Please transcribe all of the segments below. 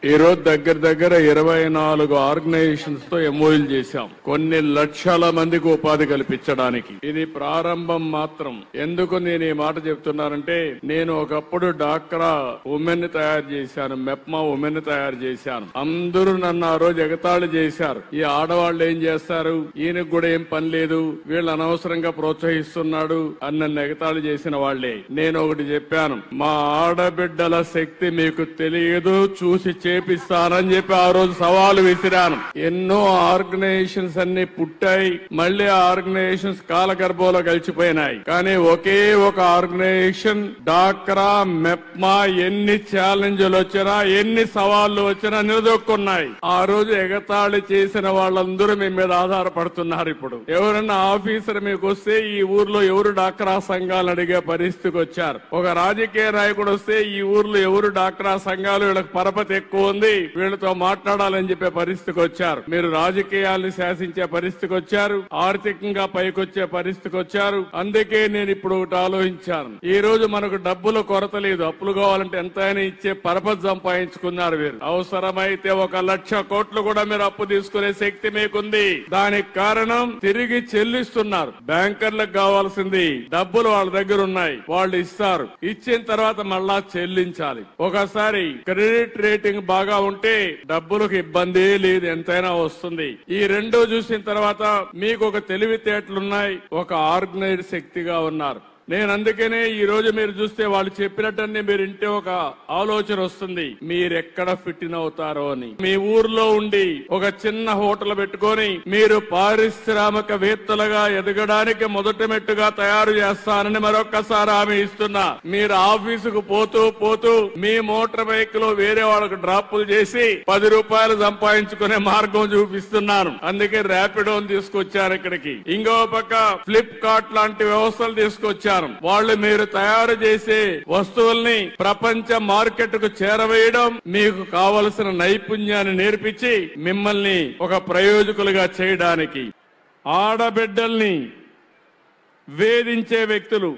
ఈ రోజు దగ్గర 24 ఆర్గనైజేషన్స్ తో ఎంఓయూలు చేశాం. కొన్ని లక్షల మందికి ఉపాధి కల్పించడానికి. ఇది ప్రారంభం మాత్రం. ఎందుకు నేను ఈ మాట చెప్తున్నానంటే, నేను ఒకప్పుడు డాక్రా ఉమెన్ తయారు చేశాను, మెప్మా ఉమెన్ తయారు చేశాను. అందరూ నన్ను ఆ రోజు ఎగతాళి చేశారు. ఈ ఆడవాళ్ళు ఏం చేస్తారు, ఈయనకు కూడా ఏం పని లేదు, వీళ్ళు అనవసరంగా ప్రోత్సహిస్తున్నాడు అని నన్ను ఎగతాళి చేసిన వాళ్లే. నేను ఒకటి చెప్పాను, మా ఆడబిడ్డల శక్తి మీకు తెలియదు, చూసి చేపిస్తానని చెప్పి ఆ రోజు సవాలు విసిరాను. ఎన్నో ఆర్గనైజేషన్స్ అన్ని పుట్టాయి, మళ్లీ ఆర్గనైజేషన్స్ కాలగర్భంలో కలిసిపోయినాయి. కానీ ఒకే ఒక ఆర్గనైజేషన్ డాక్రా మెప్మా ఎన్ని ఛాలెంజ్లు వచ్చినా, ఎన్ని సవాళ్లు వచ్చినా నిలదొక్కున్నాయి. ఆ రోజు ఎగతాళి చేసిన వాళ్ళందరూ మీ మీద ఆధారపడుతున్నారు. ఇప్పుడు ఎవరన్నా ఆఫీసర్ మీకు వస్తే ఈ ఊర్లో ఎవరు డాక్రా సంఘాలు అడిగే పరిస్థితికి వచ్చారు. ఒక రాజకీయ నాయకుడు వస్తే ఈ ఊర్లో ఎవరు డాక్రా సంఘాలు, వీళ్ళకి పరపతి ఎక్కువ ఉంది, వీళ్ళతో మాట్లాడాలని చెప్పే పరిస్థితికి వచ్చారు. మీరు రాజకీయాల్ని శాసించే పరిస్థితికి వచ్చారు, ఆర్థికంగా పైకొచ్చే పరిస్థితికి వచ్చారు. అందుకే నేను ఇప్పుడు ఒకటి ఆలోచించాను. ఈ రోజు మనకు డబ్బుల కొరత లేదు, అప్పులు కావాలంటే ఎంతైనా ఇచ్చే పరపతి సంపాదించుకున్నారు. మీరు అవసరమైతే 1,00,000 కోట్లు కూడా మీరు అప్పు తీసుకునే శక్తి మీకుంది. దానికి కారణం తిరిగి చెల్లిస్తున్నారు. బ్యాంకర్లకు కావాల్సింది డబ్బులు వాళ్ళ దగ్గర ఉన్నాయి, వాళ్ళు ఇస్తారు. ఇచ్చిన తర్వాత మళ్ళా చెల్లించాలి. ఒకసారి క్రెడిట్ రేటింగ్ బాగా ఉంటే డబ్బులకు ఇబ్బంది లేదు, ఎంతైనా వస్తుంది. ఈ రెండో చూసిన తర్వాత మీకు ఒక తెలివితేటలున్నాయి, ఒక ఆర్గనైజ్డ్ శక్తిగా ఉన్నారు. నేను అందుకనే ఈ రోజు మీరు చూస్తే వాళ్ళు చెప్పినట్టన్నీ మీరు ఇంటే ఒక ఆలోచన వస్తుంది, మీరెక్కడ ఫిట్ ఇన్ అవుతారో అని. మీ ఊర్లో ఉండి ఒక చిన్న హోటల్ పెట్టుకొని మీరు పారిశ్రామికవేత్తలుగా ఎదగడానికి మొదటి మెట్టుగా తయారు చేస్తానని మరొక్కసారి హామీ ఇస్తున్నా. మీరు ఆఫీసుకు పోతూ మీ మోటార్ బైక్ లో వేరే వాళ్ళకు డ్రాపులు చేసి 10 రూపాయలు సంపాదించుకునే మార్గం చూపిస్తున్నాను. అందుకే ర్యాపిడోని తీసుకొచ్చారు ఇక్కడికి. ఇంకో పక్క ఫ్లిప్కార్ట్ లాంటి వ్యవస్థలు తీసుకొచ్చారు. వాళ్ళు మీరు తయారు చేసే వస్తువుల్ని ప్రపంచ మార్కెట్ కు చేరవేయడం, మీకు కావలసిన నైపుణ్యాన్ని నేర్పించి మిమ్మల్ని ఒక ప్రయోజకులుగా చేయడానికి. ఆడబిడ్డల్ని వేధించే వ్యక్తులు,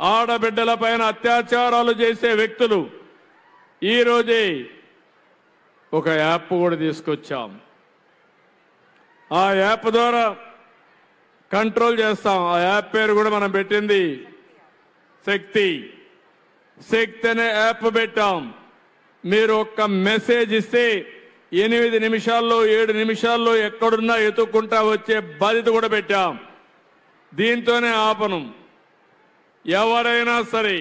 ఆడబిడ్డల పైన అత్యాచారాలు చేసే వ్యక్తులు, ఈ రోజే ఒక యాప్ కూడా తీసుకొచ్చాం. ఆ యాప్ ద్వారా కంట్రోల్ చేస్తాం. ఆ యాప్ పేరు కూడా మనం పెట్టింది శక్తి. శక్తి అనే యాప్ పెట్టాం. మీరు ఒక్క మెసేజ్ ఇస్తే 8 నిమిషాల్లో 7 నిమిషాల్లో ఎక్కడున్నా ఎత్తుక్కుంటా వచ్చే బాధ్యత కూడా పెట్టాం. దీంతోనే ఆపను. ఎవరైనా సరే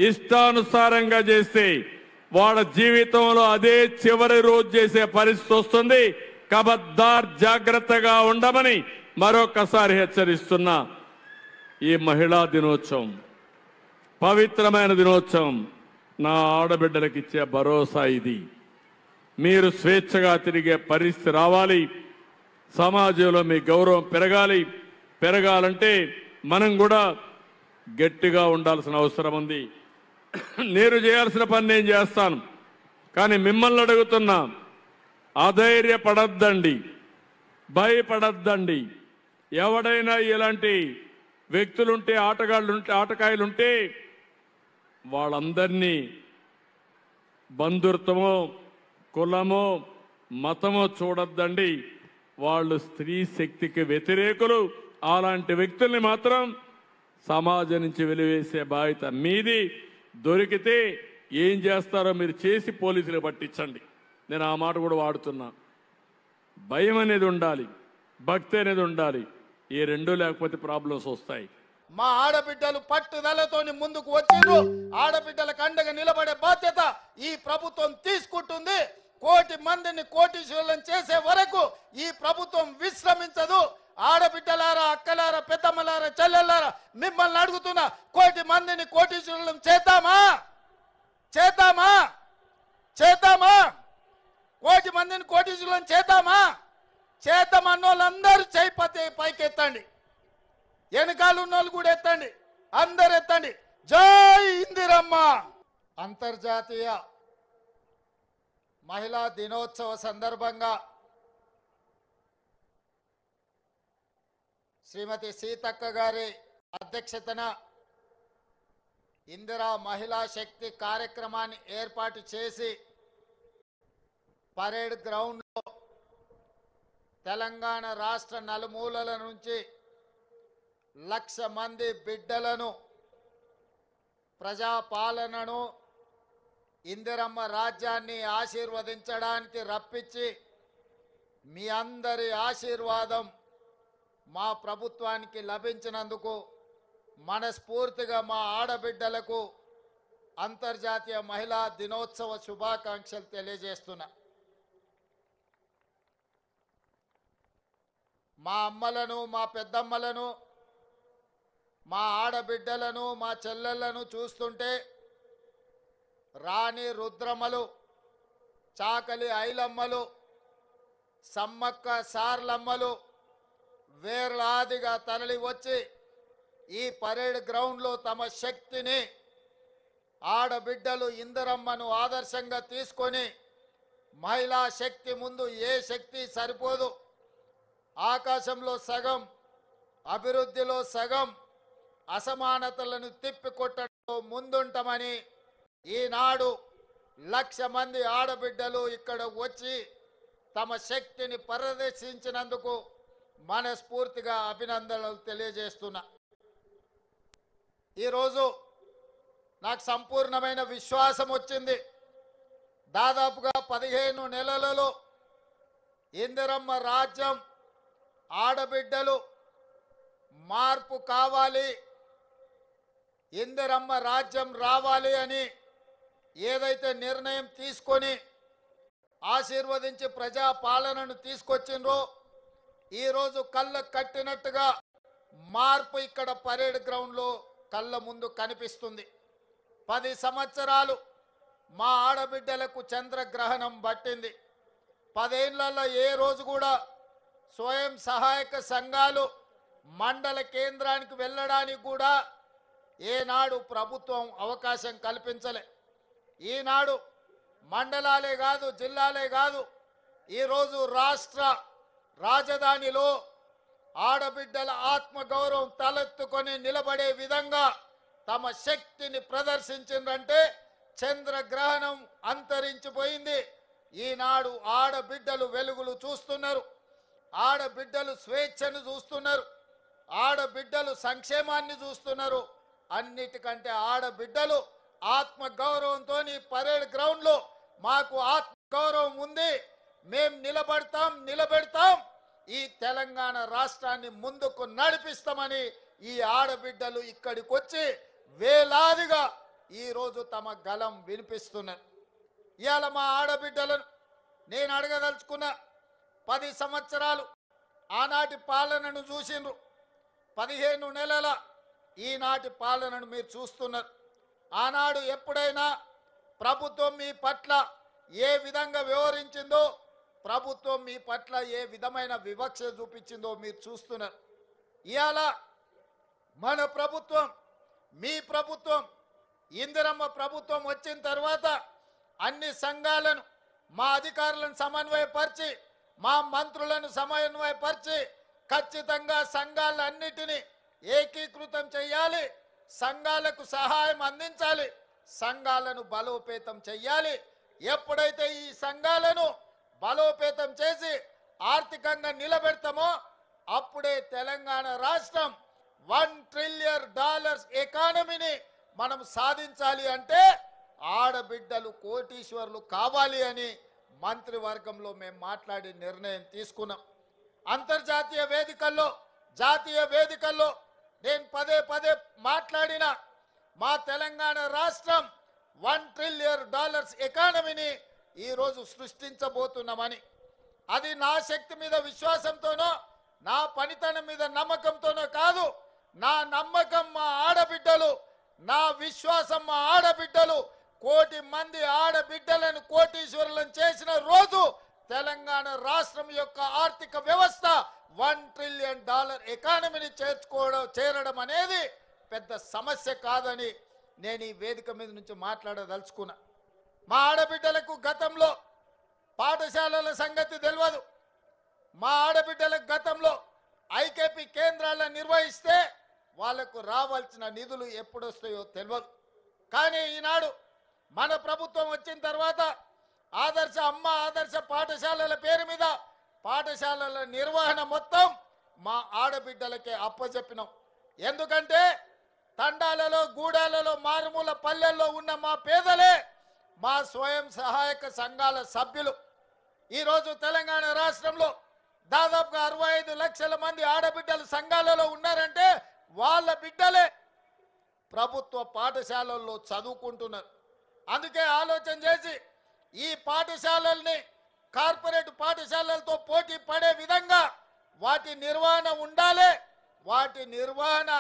ఇష్టానుసారంగా చేస్తే వాళ్ళ జీవితంలో అదే చివరి రోజు చేసే పరిస్థితి వస్తుంది. ఖబర్దార్, జాగ్రత్తగా ఉండమని మరొకసారి హెచ్చరిస్తున్నా. ఈ మహిళా దినోత్సవం పవిత్రమైన దినోత్సవం. నా ఆడబిడ్డలకు ఇచ్చే భరోసా ఇది. మీరు స్వేచ్ఛగా తిరిగే పరిస్థితి రావాలి. సమాజంలో మీ గౌరవం పెరగాలి. పెరగాలంటే మనం కూడా గట్టిగా ఉండాల్సిన అవసరం ఉంది. నేను చేయాల్సిన పని నేను చేస్తాను. కానీ మిమ్మల్ని అడుగుతున్నా, అధైర్యపడద్దండి, భయపడద్దండి. ఎవడైనా ఇలాంటి వ్యక్తులుంటే, ఆటకాయలుంటే వాళ్ళందరినీ బంధుత్వమో కులమో మతమో చూడొద్దండి. వాళ్ళు స్త్రీ శక్తికి వ్యతిరేకులు. అలాంటి వ్యక్తుల్ని మాత్రం సమాజం నుంచి వెలివేసే బాధ్యత మీది. దొరికితే ఏం చేస్తారో మీరు చేసి పోలీసులు పట్టించండి. నేను ఆ మాట కూడా వాడుతున్నా. భయం అనేది ఉండాలి, భక్తి అనేది ఉండాలి. ఈ రెండు లేకపోతే ప్రాబ్లమ్స్ వస్తాయి. మా ఆడబిడ్డలు పట్టుదలతోని ముందుకు వచ్చిండ్రు. ఆడబిడ్డలకు అండగా నిలబడే బాధ్యత ఈ ప్రభుత్వం తీసుకుంటుంది. 1,00,00,000 మందిని కోటీశ్వరులను చేసే వరకు ఈ ప్రభుత్వం విశ్రమించదు. ఆడబిడ్డలారా, అక్కలారా, పెద్దమ్మలారా, చెల్లెల్లారా, మిమ్మల్ని అడుగుతున్నా, 1,00,00,000 మందిని కోటీశ్వరులను చేద్దామా? 1,00,00,000 మందిని కోటీశ్వరులను చేద్దామా? చేద్దామన్నోళ్ళందరూ చేయి పైకెత్తండి. వెనకాల ఉన్నోళ్ళు కూడా ఎత్తండి. అందరు ఎత్తండి. జై ఇందిరమ్మ. అంతర్జాతీయ మహిళా దినోత్సవ సందర్భంగా శ్రీమతి సీతక్క గారి అధ్యక్షతన ఇందిరా మహిళా శక్తి కార్యక్రమాన్ని ఏర్పాటు చేసి పరేడ్ గ్రౌండ్లో తెలంగాణ రాష్ట్ర నలుమూలల నుంచి 1,00,000 మంది బిడ్డలను ప్రజాపాలనను ఇందిరమ్మ రాజ్యాన్ని ఆశీర్వదించడానికి రప్పించి మీ అందరి ఆశీర్వాదం మా ప్రభుత్వానికి లభించినందుకు మనస్ఫూర్తిగా మా ఆడబిడ్డలకు అంతర్జాతీయ మహిళా దినోత్సవ శుభాకాంక్షలు తెలియజేస్తున్నా. మా అమ్మలను, మా పెద్దమ్మలను, మా ఆడబిడ్డలను, మా చెల్లెళ్లను చూస్తుంటే రాణి రుద్రమ్మలు, చాకలి ఐలమ్మలు, సమ్మక్క సార్లమ్మలు వేలాదిగా తరలి వచ్చి ఈ పరేడ్ గ్రౌండ్లో తమ శక్తిని ఆడబిడ్డలు ఇందిరమ్మను ఆదర్శంగా తీసుకొని మహిళా శక్తి ముందు ఏ శక్తి సరిపోదు, ఆకాశంలో సగం, అభివృద్ధిలో సగం, అసమానతలను తిప్పికొట్టడంలో ముందుంటామని ఈనాడు 1,00,000 మంది ఆడబిడ్డలు ఇక్కడ వచ్చి తమ శక్తిని ప్రదర్శించినందుకు మనస్ఫూర్తిగా అభినందనలు తెలియజేస్తున్నా. ఈరోజు నాకు సంపూర్ణమైన విశ్వాసం వచ్చింది. దాదాపుగా 15 నెలలలో ఇందిరమ్మ రాజ్యం ఆడబిడ్డలు మార్పు కావాలి, ఇందిరమ్మ రాజ్యం రావాలి అని ఏదైతే నిర్ణయం తీసుకొని ఆశీర్వదించి ప్రజా పాలనను తీసుకొచ్చిండ్రో ఈరోజు కళ్ళ కట్టినట్టుగా మార్పు ఇక్కడ పరేడ్ గ్రౌండ్లో కళ్ళ ముందు కనిపిస్తుంది. 10 సంవత్సరాలు మా ఆడబిడ్డలకు చంద్రగ్రహణం పట్టింది. 10 ఏళ్లలో ఏ రోజు కూడా స్వయం సహాయక సంఘాలు మండల కేంద్రానికి వెళ్ళడానికి కూడా ఏనాడు ప్రభుత్వం అవకాశం కల్పించలే. ఈనాడు మండలాలే కాదు, జిల్లాలే కాదు, ఈరోజు రాష్ట్ర రాజధానిలో ఆడబిడ్డల ఆత్మగౌరవం తలెత్తుకొని నిలబడే విధంగా తమ శక్తిని ప్రదర్శించిందంటే చంద్రగ్రహణం అంతరించిపోయింది. ఈనాడు ఆడబిడ్డలు వెలుగులు చూస్తున్నారు, ఆడబిడ్డలు స్వేచ్ఛను చూస్తున్నారు, ఆడబిడ్డలు సంక్షేమాన్ని చూస్తున్నారు. అన్నిటికంటే ఆడబిడ్డలు ఆత్మగౌరవంతో పరేడ్ గ్రౌండ్లో మాకు ఆత్మగౌరవం ఉంది, మేం నిలబెడతాం, ఈ తెలంగాణ రాష్ట్రాన్ని ముందుకు నడిపిస్తామని ఈ ఆడబిడ్డలు ఇక్కడికి వచ్చి వేలాదిగా ఈరోజు తమ గలం వినిపిస్తున్నారు. ఇవాళ మా ఆడబిడ్డలను నేను అడగదలుచుకున్న 10 సంవత్సరాలు ఆనాటి పాలనను చూసిండ్రు, 15 నెలల ఈనాటి పాలనను మీరు చూస్తున్నారు. ఆనాడు ఎప్పుడైనా ప్రభుత్వం మీ పట్ల ఏ విధంగా వ్యవహరించిందో, ప్రభుత్వం మీ పట్ల ఏ విధమైన వివక్ష చూపించిందో మీరు చూస్తున్నారు. ఇవాళ మన ప్రభుత్వం, మీ ప్రభుత్వం, ఇందిరమ్మ ప్రభుత్వం వచ్చిన తర్వాత అన్ని సంఘాలను, మా అధికారులను సమన్వయపరిచి, మా మంత్రులను సమన్వయపరిచి ఖచ్చితంగా సంఘాలన్నిటినీ ఏకీకృతం చేయాలి, సంఘాలకు సహాయం అందించాలి, సంఘాలను బలోపేతం చేయాలి. ఎప్పుడైతే ఈ సంఘాలను బలోపేతం చేసి ఆర్థికంగా నిలబెడతామో అప్పుడే తెలంగాణ రాష్ట్రం $1 ట్రిలియన్ ఎకానమీని మనం సాధించాలి. అంటే ఆడబిడ్డలు కోటీశ్వర్లు కావాలి అని మంత్రివర్గంలో మేము మాట్లాడి నిర్ణయం తీసుకున్నాం. అంతర్జాతీయ వేదికల్లో, జాతీయ వేదికల్లో నేను పదే మాట్లాడిన మా తెలంగాణ రాష్ట్రం $1 ట్రిలియన్ ఎకానమీని ఈరోజు సృష్టించబోతున్నామని. అది నా శక్తి మీద విశ్వాసంతోనో, నా పనితనం మీద నమ్మకంతోనో కాదు. నా నమ్మకం మా ఆడబిడ్డలు, నా విశ్వాసం మా ఆడబిడ్డలు. 1,00,000 మంది ఆడబిడ్డలను కోటీశ్వరులను చేసిన రోజు తెలంగాణ రాష్ట్రం యొక్క ఆర్థిక వ్యవస్థ $1 ట్రిలియన్ ఎకానమీని చేరడం అనేది పెద్ద సమస్య కాదని నేను ఈ వేదిక మీద నుంచి మాట్లాడదలుచుకున్నా. మా ఆడబిడ్డలకు గతంలో పాఠశాలల సంగతి తెలియదు. మా ఆడబిడ్డలకు గతంలో ఐకేపీ కేంద్రాలను నిర్వహిస్తే వాళ్లకు రావాల్సిన నిధులు ఎప్పుడు వస్తాయో తెలియదు. కానీ ఈనాడు మన ప్రభుత్వం వచ్చిన తర్వాత ఆదర్శ పాఠశాలల పేరు మీద పాఠశాలల నిర్వహణ మొత్తం మా ఆడబిడ్డలకే అప్పచెప్పినాం. ఎందుకంటే తండాలలో, గూడాలలో, మారుమూల పల్లెల్లో ఉన్న మా పేదలే మా స్వయం సహాయక సంఘాల సభ్యులు. ఈరోజు తెలంగాణ రాష్ట్రంలో దాదాపుగా 65 లక్షల మంది ఆడబిడ్డలు సంఘాలలో ఉన్నారంటే వాళ్ళ బిడ్డలే ప్రభుత్వ పాఠశాలల్లో చదువుకుంటున్నారు. అందుకే ఆలోచన చేసి ఈ పాఠశాలల్ని కార్పొరేట్ పాఠశాలలతో పోటీ పడే విధంగా వాటి నిర్వహణ ఉండాలి. వాటి నిర్వహణ